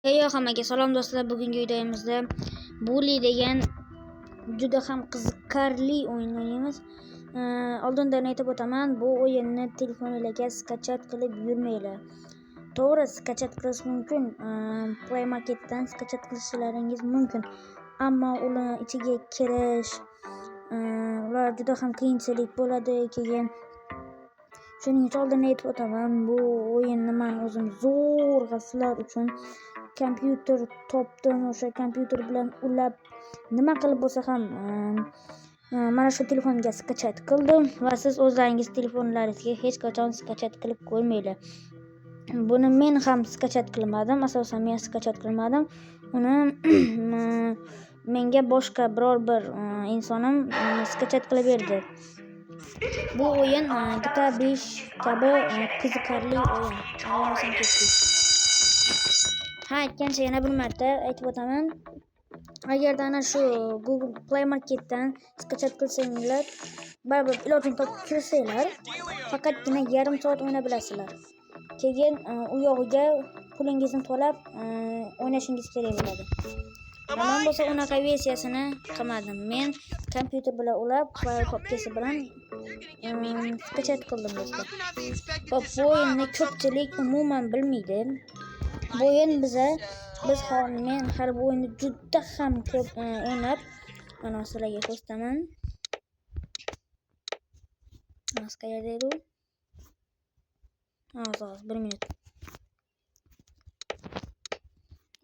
Hammaga salom do'stlar. Bugungi videomizda Bully degan juda ham qiziqarli o'yin o'ynaymiz. Oldindan aytib o'taman, bu o'yinni telefoningizga skachat qilib yurmanglar. To'g'ri, skachat qilish mumkin. Play Marketdan skachat qilishlaringiz mumkin. Ammo ular ichiga kirish ular juda ham qiyinchilik bo'ladi. Keyin shuning uchun oldindan aytib o'taman, bu o'yinni men o'zim zo'rg'a sizlar uchun kompyuter topdim, o'sha kompyuter bilan ulab nima qilib bo'lsa ham mana shu telefonga skachat qildim va siz o'zlaringiz telefonlaringizga hech qachon skachat qilib ko'rmanglar. Buni men ham skachat qilmadim, asosan men skachat qilmadim. Uni menga boshqa biror bir insonim skachat qilib berdi. Bu o'yin GTA 5 kabi qiziqarli o'yin. Aytgancha yana bir marta aytib o'taman. Agarda ana shu Google Play Marketdan skachat qilsanglar, baribir ilojini topib kirsanglar, faqatgina yarim soat o'ynab bilasizlar. Keyin u yog'iga pulingizni to'lab o'ynashingiz kerak bo'ladi. Men bo'lsa unaqa versiyasini qilmadim. Men kompyuter bilan ulab, fayl kopiyasi bilan skachat qildim do'stlar. Bu o'yinni ko'pchilik umuman bilmaydi. Bu o'yin men har bu o'yinni juda ham ko'p o'ynab, mana sizlarga ko'rsataman. Qayerda edi u? Hozir 1 minut.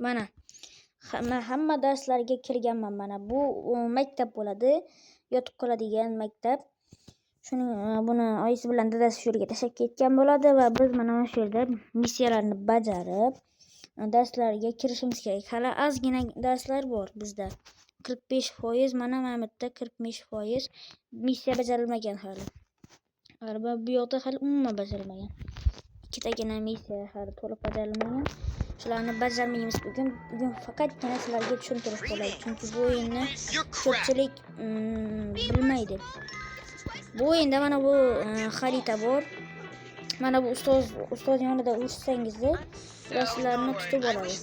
Mana hamma darslarga kirganman. Mana bu maktab bo'ladi, yotib qoladigan maktab. Buni oyisi bilan dadasi shu yerga tashlab ketgan bo'ladi va biz mana shu yerda missiyalarni bajarib darslarga kirishimiz kerak. Hali ozgina darslar bor bizda. 45%, mana bu yerda 45% missiya bajarilmagan hali. Albatta bu yoqda hali umuman bajarilmagan. Ikkitagina missiya hali to'liq bajarilmagan. Shularni bajarmaymiz bugun. Bugun faqatgina sizlarga tushuntirish bo'ladi, chunki bu o'yinni ko'pchilik bilmaydi. Bu o'yinda mana bu xarita bor. Mana bu ustoz yonida ursangiz, ular sizlarni tutib oladi.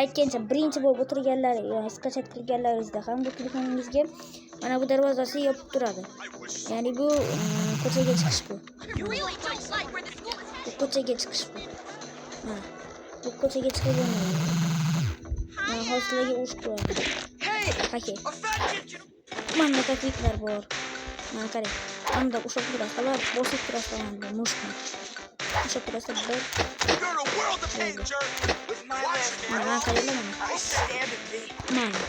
Aytgancha birinchi bo'lib o'tirganlar, skachat qilganlaringizda ham bu telefoningizga mana bu darvozasi yopib turadi. Ya'ni bu ko'chaga chiqish bu. Bu ko'chaga chiqish bu. Bu ko'chaga chiqib bo'lmaydi. Mana hozirlarga urush qo'yadi. Qaki. Mana takliflar bor. Mana qarang. Hamda ushab turasalar, bosib turasalar, mushkul. Ushab turasalar bir. Mana qaranglar mana. Mana.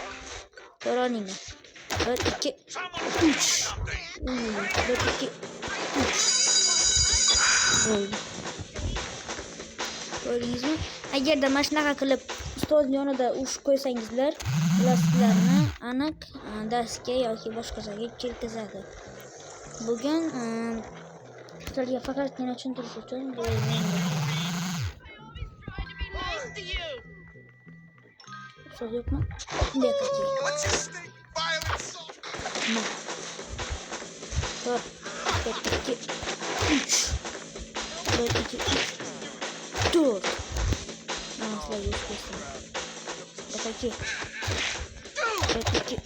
Ko'ringlar. 1 2 3. 1 2 3. Ko'rdingizmi? Agarda mana shunaqa qilib ustoz yonida urush qo'ysangizlar, ular sizlarni aniq darsga yoki boshqa joyga kirgizadi. Bugun sizlarga faqatgina tushuntirish uchun bu o'yinni ustoz yo'qmi? Bekaki. Dur. 1 2 3. 1 2 3. Dur. Nasıl yapıyorsun? Bekaki. 1 2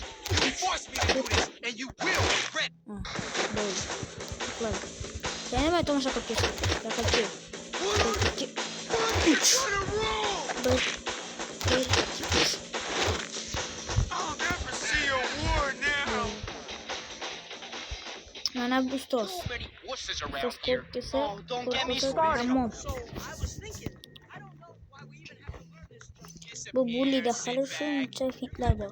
böyle. Tıkla. Yani ben tomaşa kapıyorsun. Bekaki. 1 2 3. 1 2 3. Mana bu ustoz. Ustoz korksa tamam. Bu Bully'de hali shuncha fitlar bor.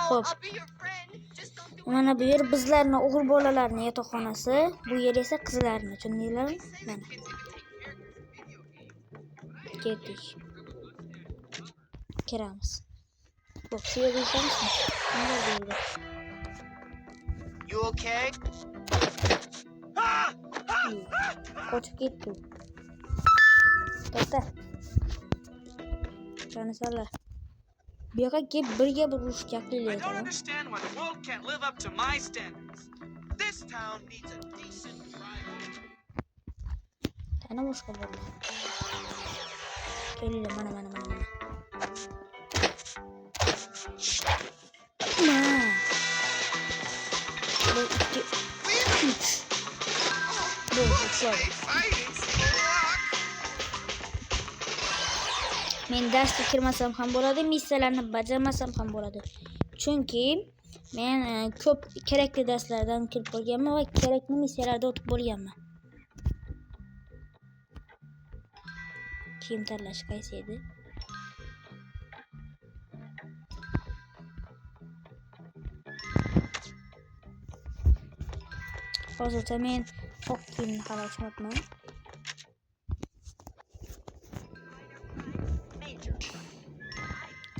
Xo'p. Mana bu yer bizlarning o'g'il bolalarning yotoqxonasi, bu yer esa qizlarning, tushundinglarmi? Mana. Ketdik. Kiramiz. Bak, suya qo'ysamizmi? Bunday bo'ldi. You okay? Qochib ketdi. To'xta. Qani sala. Bu yoqqa kelib birga urushga qilyapti. understand why the world can't live up to my standards. This town needs a decent Yana boshqa bo'ldi. Kelinglar, mana. Mana. Bu 2 3. Bu men darsga kirmasam ham bo'ladi, missiyalarni bajarmasam ham bo'ladi. Chunki men ko'p kerakli darslardan kirib bo'lganman va kerakli missiyalarda o'tib bo'lganman. Kiyim tanlash qaysi edi? Hozircha men oq kiyimni tanlashmoqman.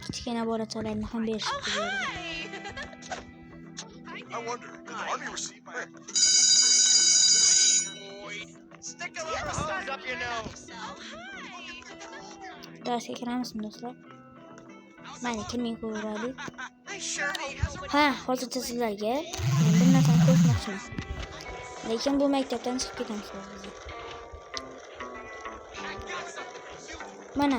Kichkina bolachalarni ham berishibdi bu yerda. I wonder, did the army receive my... Stick a little hose up your nose. Darsga kiramizmi do'stlar? Mana kirmay ko'raylik. I sure hope Ha, hozircha sizlarga men bir narsani ko'rsatmoqchiman. Lekin bu maktabdan chiqib ketamiz hozir. Mana.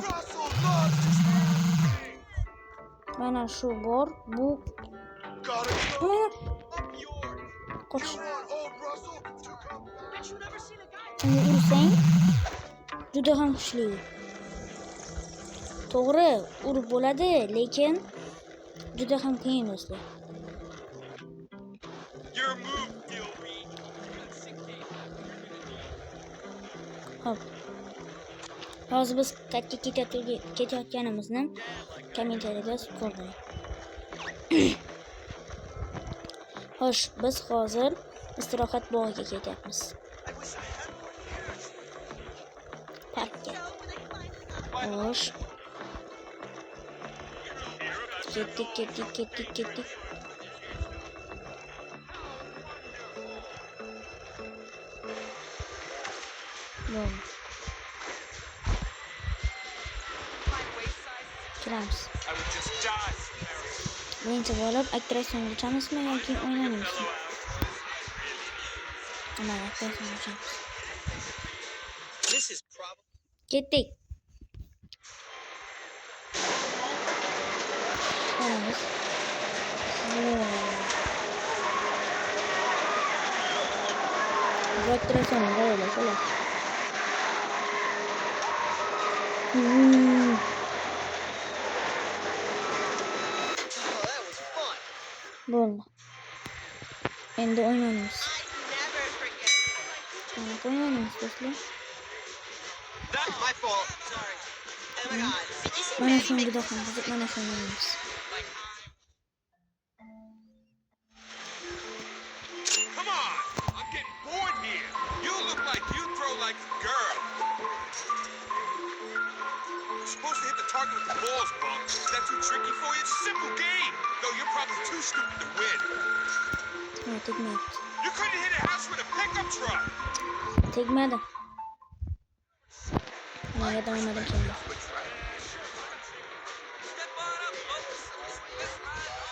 Mana shu bor, bu Got it. mana Up yours. qoch. Come on, old Russell. Two come. Uni ursang juda ham kuchli. To'g'ri, urib bo'ladi, lekin juda ham qiyin do'stlar. Your move, Gilby. Hop. Hozir biz qayerga ketayotganimizni kommentariyada yozib qoldiring. Xo'sh, biz hozir istirohat bog'iga ketyapmiz. Parkka. Xo'sh. Ketdik. Bo'ldi. Kiramiz. I would just die. Birinchi bo'lib attraksion uchamizmi yoki o'ynaymizmi? Mana attraksion uchamiz. this is probably Ketdik. Qaramiz. Bu attraksion qo'yiladi, xo'p. that was fun. Bo'ldi. Endi o'ynaymiz. I never forget. Mana o'ynaymiz do'stlar. That's my fault. Sorry. Oh my god. You see Mana Manny shunga make juda ham qiziq, mana shuni o'ynaymiz. Come on. I'm getting bored here. You look like you throw like a girl. You're supposed to hit the target with the balls, Buck. Is that too tricky for you? It's a simple game. Though you're probably too stupid to win. Ha, tegmadi. You couldn't hit a house with a pickup truck. Tegmadi. Mana yetolmadim kendi. Step on up, folks.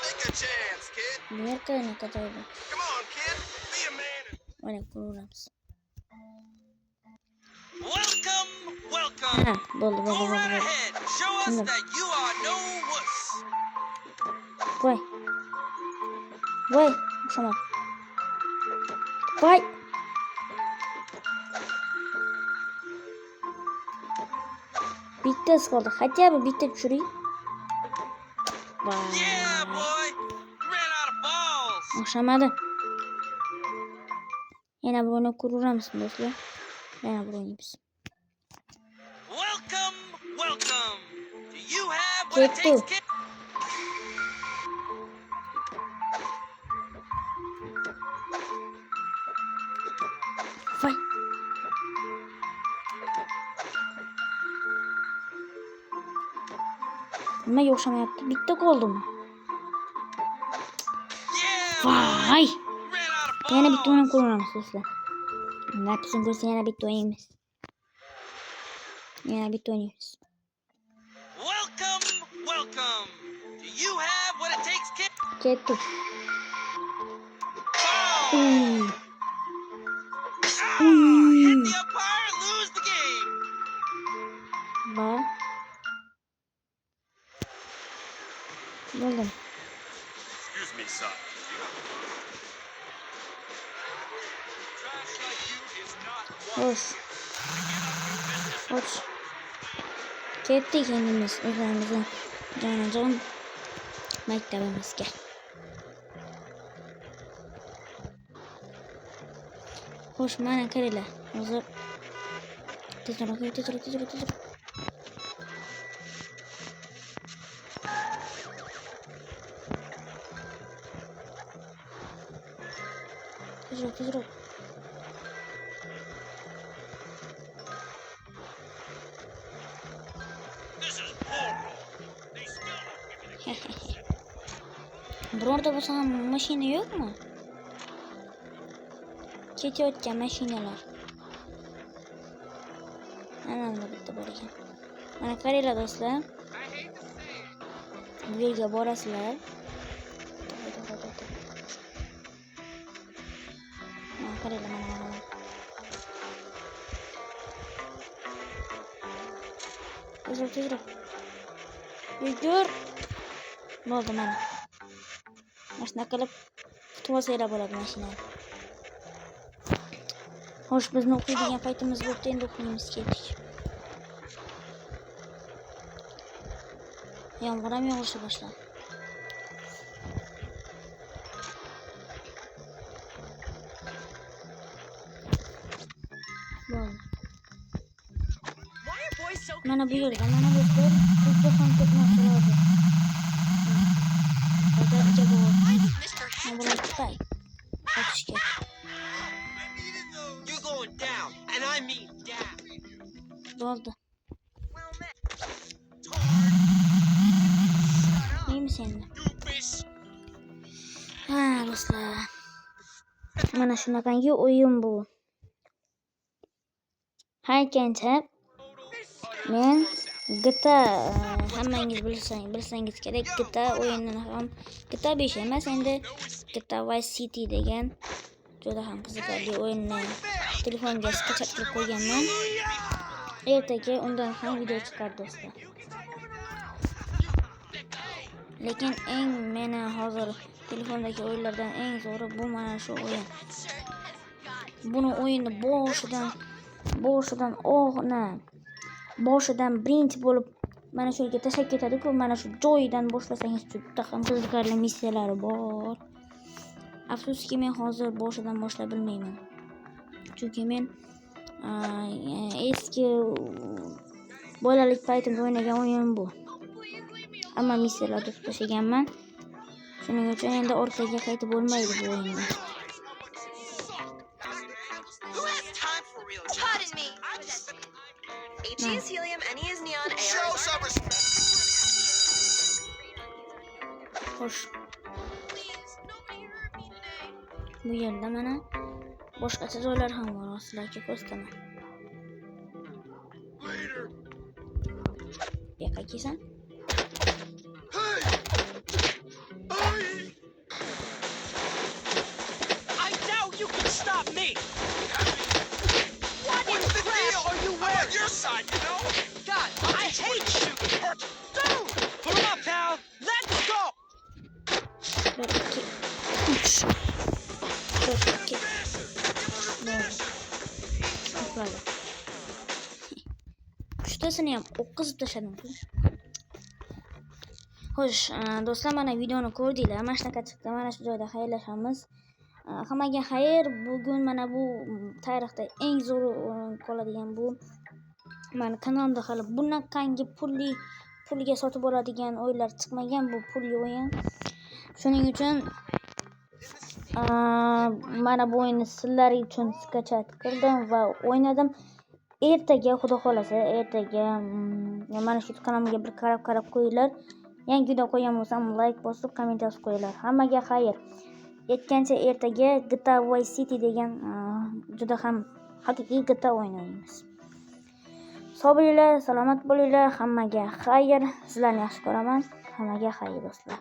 Take a chance, kid. Bu yerga qataydi. Come on, kid. Be a man. Mana ko'ramiz. Welcome. Ha, bo'ldi. Go right ahead. Show us Come on. that you are no wuss. Voy. O'xshamadi. Voy. Bittasi qoldi. Hatto bitta tushiring. Voy. Yeah, boy. You ran out of balls. O'xshamadi. Yana bir o'ynab ko'ramiz do'stlar. Yana bir o'ynaymiz. Welcome. Do you have what Get it takes, kid? Voy. Nimaga o'xshamayapti? Bitta qoldimi? Yeah, Voy. you ran out of Yana bitta balls. o'ynab ko'ramiz do'stlar. Napisini ko'rsa yana bitta o'ynaymiz. Welcome. Do you have what it takes, kid? Ketdik. Ball. Uy. Ah, hit the umpire, lose the game. Ha. Bo'ldim. Excuse me, son. Trash like you is not Xo'sh. Xo'sh. Ketdik endi biz o'zimizning jonajon maktabimizga. Xo'sh, mana qaranglar. Hozir tezroq. Tezroq. This is bullcrap. They still don't give me the Birorta bo'lsa ham mashina yo'qmi? Ketayotgan mashinalar. Mana bunda bitta bor ekan. Mana qaranglar do'stlar. Bu yerga borasizlar. Mana qaranglar mana. Tezroq. Yugur. Bo'ldi mana. Mashina qilib tutib olsanglar bo'ladi mashinani. Xo'sh, bizni o'qiydigan paytimiz bo'pti, endi o'qiymiz ketdik. Yomg'ir ham yog'ishni boshladi. Bo'ldi. Why are boys so Mana bu yerda, mana do'stlar, bizga ham ko'p narsalar bor. Hozircha bu. Why does Mr. Mana bular tutay. O'tishga. You're going down, and I mean down. Bo'ldi. Well met. Neymi senda? Doofus. Ha, do'stlar. Mana shunaqangi o'yin bu. Haykancha men GTA hammangiz bilsangiz kerak, GTA o'yinini ham GTA 5 emas, endi GTA Vice City degan juda ham qiziqarli o'yinni telefonga skechap qilib qo'yganman. Ertaga undan ham video chiqadi do'stlar. Lekin eng meni hozir telefondagi o'yinlardan eng zo'ri bu mana shu o'yin. Buni o'yinni boshidan birinchi bo'lib mana shu yerga tashlab ketadi-ku, mana shu joyidan boshlasangiz juda ham qiziqarli missiyalari bor. Afsuski men hozir boshidan boshlab bilmayman. Chunki men eski bolalik paytimda o'ynagan o'yin bu. Amma missiyalarni tutib tashlaganman. Shuning uchun endi orqaga qaytib bo'lmaydi bu o'yinda. Who has time for real? Pardon me. HE is helium, NE is neon, AR Show is some respect. Xo'sh. Bu yerda mana boshqacha joylar ham bor, sizlarga ko'rsataman. Later. Bu yoqqa kelsan. Hey. I doubt you can stop me. What What's the deal? are you I'm on your side, you know. God, I hate shooting. Dude, put him up, pal. Let's go. 1, 2, 3. 4, 2. Böyle. Uchtasini ham o'qizib tashladim. Xo'sh, do'stlar, mana videoni ko'rdinglar. Mana shunaqa chiqdi. Mana shu joyda xayrlashamiz. Hammaga xayr. Bugun mana bu tarixda eng zo'r qoladigan bu. Mana kanalimda hali bunaqangi pulga sotib oladigan o'yinlar chiqmagan, bu pulli o'yin. Shuning uchun mana bu o'yinni sizlar uchun skachat qildim va o'ynadim. Ertaga xudo xolasa, mana shu kanalimga bir qarab qo'yinglar. Yangi video qo'ygan bo'lsam like bosib, komment yozib qo'yinglar. Hammaga xayr. Aytgancha ertaga GTA Vice City degan juda ham haqiqiy GTA o'ynaymiz. Sog' bo'linglar, salomat bo'linglar. Hammaga xayr. Sizlarni yaxshi ko'raman. Hammaga xayr do'stlar.